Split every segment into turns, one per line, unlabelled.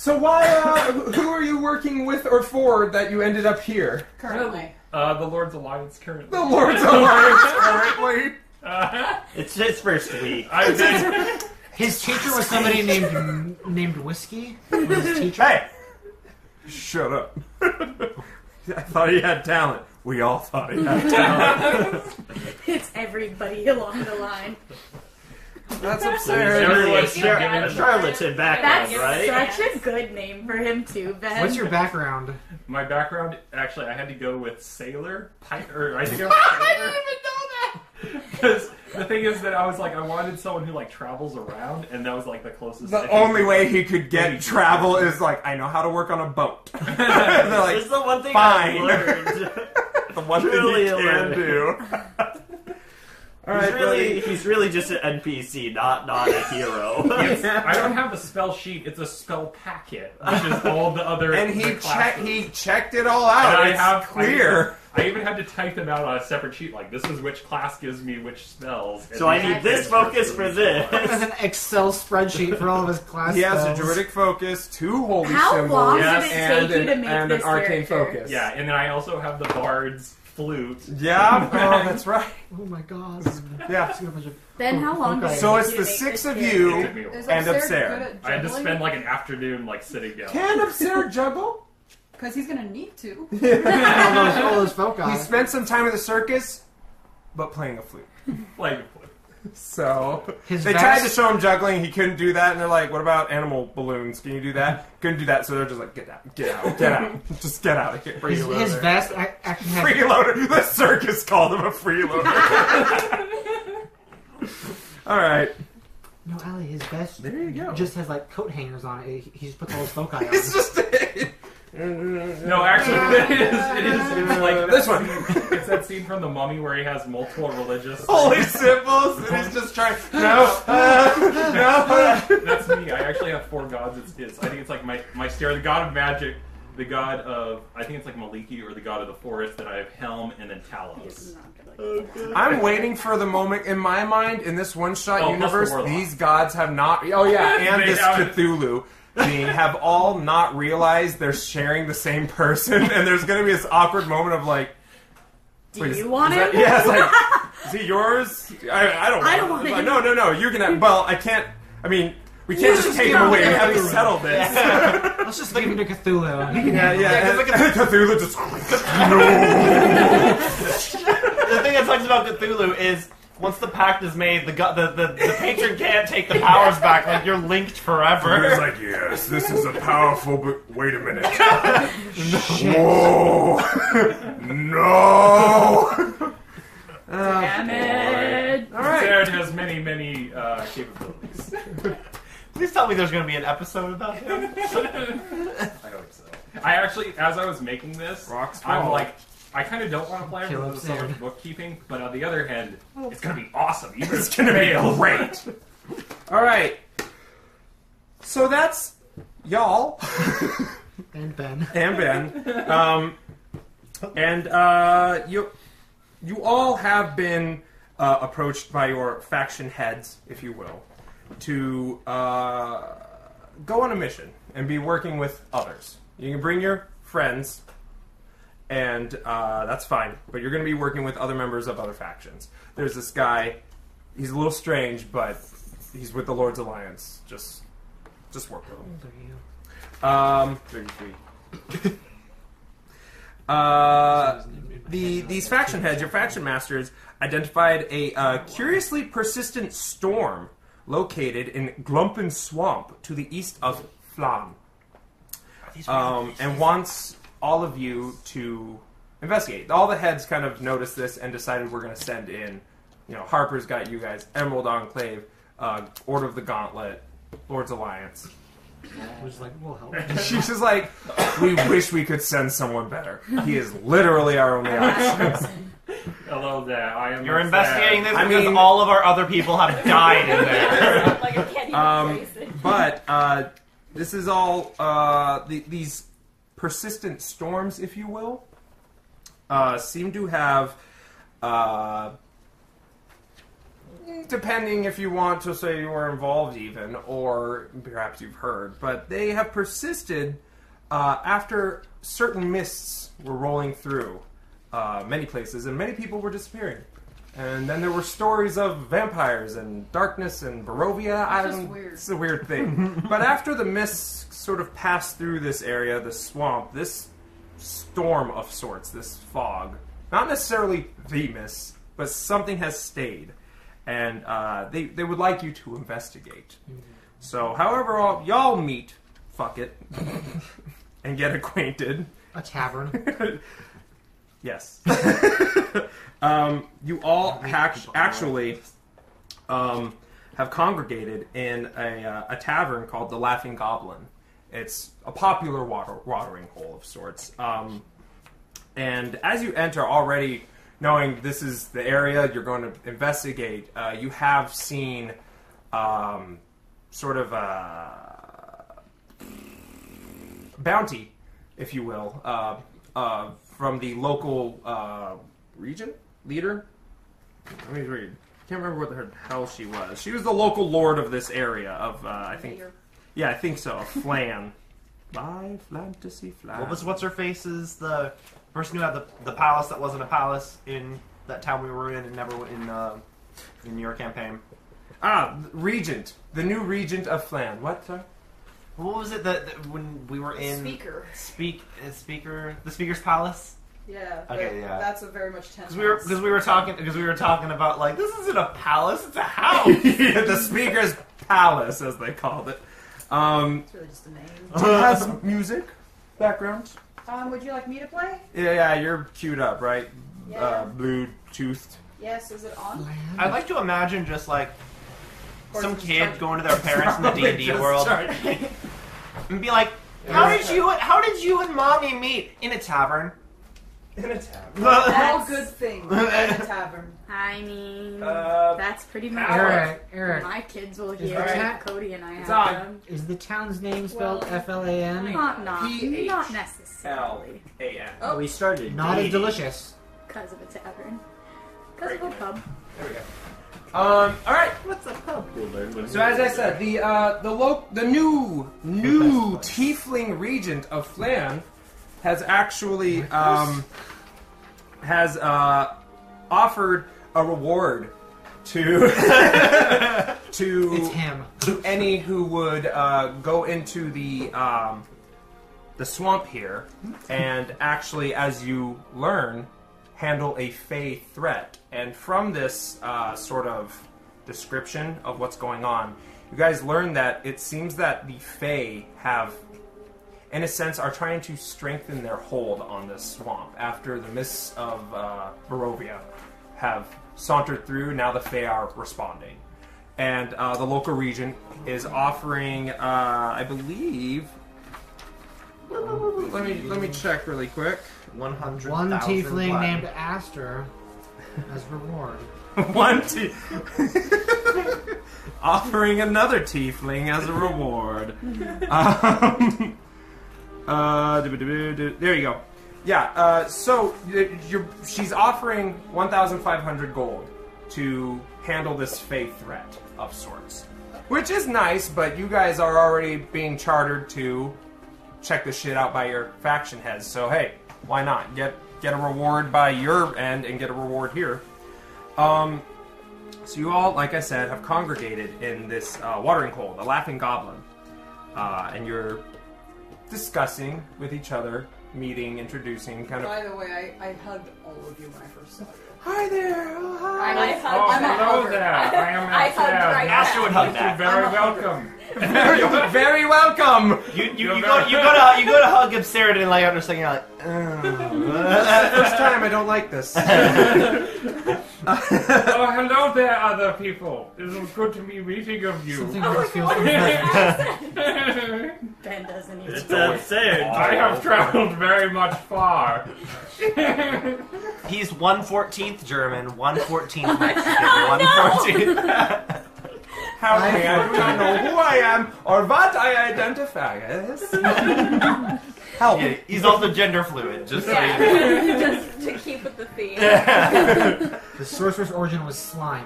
So why? Who are you working with or for that you ended up here?
Currently.
The Lord's Alliance currently.
The Lord's Alliance currently.
It's his first week.
I've been...
His teacher was somebody named Whiskey. Was his teacher?
Hey, shut up. I thought he had talent. We all thought he had talent.
It's everybody along the line.
That's
So
absurd.
everyone's
Everyone's giving
a charlatan background,
That's
right?
such a good name for him too, Ben.
What's your background?
My background, actually, I had to go with sailor. I think I didn't even know that! Because the thing is that I was like, I wanted someone who like travels around, and that was like the closest.
The only way he could get travel is like, I know how to work on a boat. And they're like,
It's the one thing
fine.
I've learned.
the one
Truly
thing he can
learned.
do. All right, buddy.
He's really just an NPC, not a hero.
I don't have a spell sheet; it's a spell packet, which is all the other.
And
the classes.
he checked it all out.
And I
It's
have
clear.
I even had to type them out on a separate sheet. Like, this is which class gives me which spells.
So I need this focus for this.
Has an Excel spreadsheet for all of his class
He has a
spells.
druidic focus, 2 holy
How
symbols,
long
Yes.
did it
and
take you to make
an
this
arcane
character?
focus.
Yeah, and then I also have the bard's flute.
Yeah. Oh, that's right.
Oh my god.
Yeah.
Just got a bunch of-
Ben, how long did it
So
take
it's
you
the
to make
6
this
of
character?
It
you
took me a while.
Is
and
Absurd
Absurd.
good at
I had to
juggling?
spend like an afternoon like sitting down.
Can Absurd juggle?
Because he's going to need to.
all those foci.
He spent some time at the circus, but playing a flute.
Like a flute.
So
His
they
vast-
tried to show him juggling. He couldn't do that, and they're like, "What about animal balloons? Can you do that?" Couldn't do that, so they're just like, "Get out, get out, get out, just get out of here."
His vest actually has
Freeloader. The circus called him a freeloader. All right.
no Ali. His vest
There you go.
just has like coat hangers on it. He just puts all his foci on.
It's just
No, actually, it's like
This one.
It's that scene from The Mummy where he has multiple religious.
holy symbols, and he's just trying. No, no.
That's me. I actually have 4 gods. It's I think it's like my stare, the god of magic, the god of I think it's like Maliki, or the god of the forest. Then I have Helm, and then Talos.
I'm waiting for the moment in my mind in this one-shot
Oh, plus the
universe.
warlock.
These gods have not. Oh yeah, and
They
this
haven't.
Cthulhu being have all not realized they're sharing the same person, and there's going to be this awkward moment of like,
Do
wait,
you
is
want
that-
him?
Yeah, it's like, is he yours? I don't.
I don't want him.
No. You can. Well, I can't. I mean, we can't just take him
give
away.
him
We have to
Cthulhu.
settle this.
Let's just give him to Cthulhu. He can
Yeah,
handle it.
and Cthulhu just.
The thing that sucks about Cthulhu is once the pact is made, the patron can't take the powers back. Like you're linked forever.
He's like, yes, this is a powerful, but wait a minute. Whoa! No!
Damn it!
All right.
Zerd has many capabilities.
Please tell me there's going to be an episode about him.
I hope so. I actually, as I was making this,
Rocks
I'm
fall.
like, I kind of don't want to play it
Kill
because there's so
Absurd.
much bookkeeping, but on the other hand, it's going to be awesome. Even
It's gonna be great. All right. So that's y'all
And Ben.
and Ben, and you all have been approached by your faction heads, if you will, to go on a mission and be working with others. You can bring your friends, and that's fine. But you're going to be working with other members of other factions. There's this guy. He's a little strange, but he's with the Lord's Alliance. Just work with him.
How old are you?
33. These faction heads, your faction masters, identified a curiously persistent storm located in Glumpen Swamp to the east of Flan, and wants all of you to investigate. All the heads kind of noticed this and decided we're going to send in. You know, Harper's got you guys, Emerald Enclave, Order of the Gauntlet, Lord's Alliance.
Was like, we'll help.
She's just like, we wish we could send someone better. He is literally our only option.
Hello there, I am.
You're
not
investigating
sad.
this
I
because
mean-
all of our other people have died in there.
Like I can't even trace it.
But this is all these persistent storms, if you will, depending if you want to say you were involved even, or perhaps you've heard, but they have persisted after certain mists were rolling through many places, and many people were disappearing. And then there were stories of vampires and darkness and Barovia.
It's just weird.
It's a weird thing. But after the mists sort of passed through this area, the swamp, this storm of sorts, this fog, not necessarily the mists, but something has stayed. And they would like you to investigate. So, however, y'all meet, fuck it, and get acquainted.
A tavern.
Yes. You all actually have congregated in a tavern called the Laughing Goblin. It's a popular watering hole of sorts. And as you enter, already knowing this is the area you're going to investigate, you have seen sort of a bounty, if you will, from the local region leader. Let me read. Can't remember what the hell she was. She was the local lord of this area of, I think.
Mayor.
Yeah, I think so. Of Flan. By Fantasy Flan.
What's her face's the person who had the palace that wasn't a palace in that town we were in and never in your campaign?
Regent. The new regent of Flan. What, sir?
What was it that when we were in
Speaker.
the speaker's palace?
Yeah.
Okay, yeah.
That's a very much tense.
Because we were talking about like this isn't a palace, it's a house.
Yeah, the speaker's palace, as they called it.
It's really just a name.
It has music background.
Would you like me to play?
Yeah, you're queued up, right?
Yeah.
Blue-toothed.
Yes. Is it on?
I'd like to imagine just like
Or
some
is it
kid
start-
going to their parents in the
Probably
D&D
just
world
start.
and be like, how did you and mommy meet in a tavern?
In a tavern.
All good things in a tavern.
I mean,
Uh,
that's pretty much
Eric,
my kids will
Is
hear
the
it.
ta-
Cody and I
It's
have
on.
them.
is the town's name spelled
Well,
F-L-A-N?
Not
P-H-L.
necessarily.
A-N.
Oh.
We started.
Not as delicious.
Because of a tavern. Because of a pub.
There we go. All right.
What's a pub? We'll learn when
So as I said, the new tiefling regent of Flan has actually offered a reward to
It's him.
to any who would go into the swamp here and actually, as you learn, handle a Fey threat. And from this sort of description of what's going on, you guys learn that it seems that the Fey have, in a sense, are trying to strengthen their hold on this swamp after the mists of Barovia have sauntered through. Now the Fey are responding. And the local region is offering, I believe... Let me check really quick.
100,000
One tiefling
platinum.
named Aster as reward.
Offering another tiefling as a reward. There you go. Yeah. So she's offering 1,500 gold to handle this Fey threat of sorts, which is nice. But you guys are already being chartered to check this shit out by your faction heads. So hey, why not get a reward by your end and get a reward here? So you all, like I said, have congregated in this watering hole, the Laughing Goblin, and you're discussing with each other, meeting, introducing, kind of.
By the way, I hugged all of you when I first saw you.
Hi there. Oh, hi.
I
Oh,
I'm a
hello
hugger.
there. I am
I hugged
Asher.
right
Aster would hug
You're
that.
very
I'm a hugger.
welcome.
Very welcome.
You go to hug Absurdity and lay out her second. You're like,
First time I don't like this.
Oh, hello there, other people. It is good to be meeting of you.
Something
Oh,
that feels
what
good.
is Ben doesn't even
It's
know.
absurd.
I have traveled very much far.
he's 1/14th German, 1/14th Mexican, 1/14th.
Help me, I do not know who I am or what I identify as. Help.
Yeah, he's also gender fluid, just so you know.
Yeah, just to keep with the theme.
The sorcerer's origin was slime.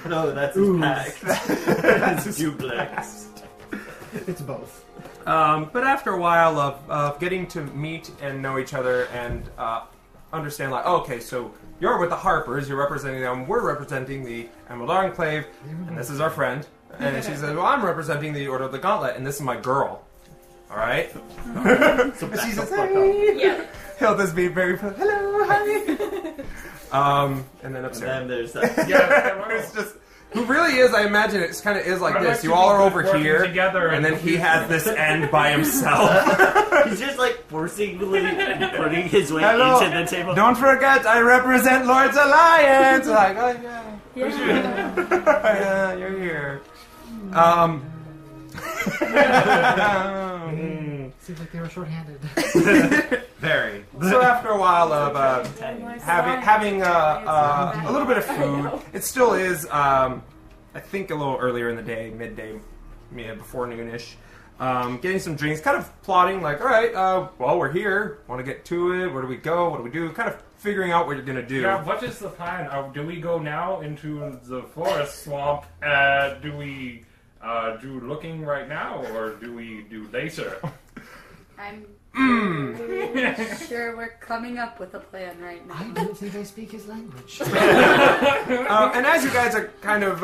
No, that's his pack. That's his duplex.
It's both.
But after a while of getting to meet and know each other and understand, like, okay, so you're with the Harpers, you're representing them, we're representing the Emerald Enclave, and this is our friend. And she says, well, I'm representing the Order of the Gauntlet, and this is my girl. Alright? And she says, hey!
Yeah.
Hilda's being very, hello, hi! And then upstairs.
And then there's that.
Yeah,
It's just, who really is, I imagine it kind of is like
I'd
this.
like
You
to
all
be
are over
working
here,
together
and then
and
he has this end by himself.
He's just like forcibly putting his way
Hello.
into the table.
Don't forget, I represent Lord's Alliance! Like, oh yeah.
Yeah.
Yeah, you're here.
Seems like they were shorthanded.
Very.
So after a while of having a little bit of food, it still is, I think a little earlier in the day, midday, before noonish. Getting some drinks, kind of plotting, like, all right, well, we're here. Want to get to it? Where do we go? What do we do? Kind of figuring out what you're gonna do.
Yeah, what is the plan? Do we go now into the forest swamp? Do we do looking right now, or do we do later?
I'm sure we're coming up with a plan right
I
now.
don't think I speak his language.
And as you guys are kind of